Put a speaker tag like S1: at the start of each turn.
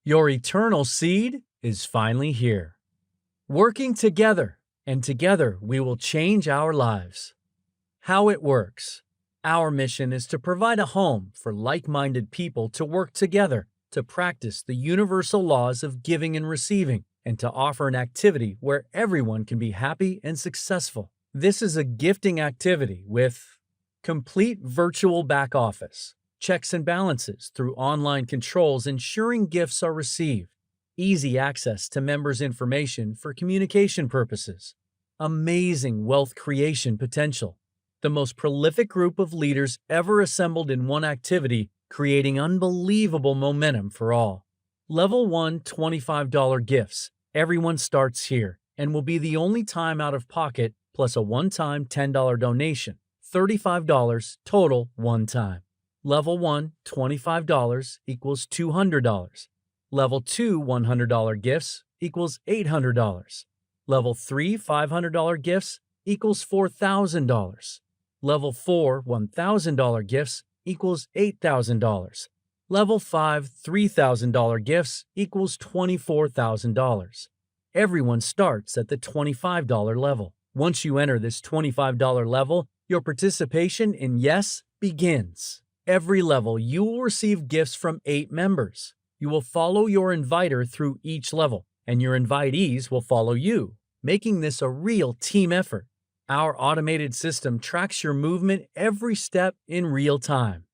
S1: Your eternal seed is finally here. Working together, and together we will change our lives. How it works. Our mission is to provide a home for like-minded people to work together to practice the universal laws of giving and receiving, and to offer an activity where everyone can be happy and successful. This is a gifting activity with complete virtual back office, checks and balances through online controls ensuring gifts are received, easy access to members' information for communication purposes, amazing wealth creation potential, the most prolific group of leaders ever assembled in one activity, creating unbelievable momentum for all. Level 1 $25 gifts. Everyone starts here and will be the only time out of pocket plus a one-time $10 donation. $35 total one time. Level 1 $25 equals $200. Level 2 $100 gifts equals $800. Level 3 $500 gifts equals $4,000. Level 4 $1,000 gifts equals $8,000. Level 5 $3,000 gifts equals $24,000. Everyone starts at the $25 level. Once you enter this $25 level, your participation in Yes begins. Every level, you will receive gifts from 8 members. You will follow your inviter through each level, and your invitees will follow you, making this a real team effort. Our automated system tracks your movement every step in real time.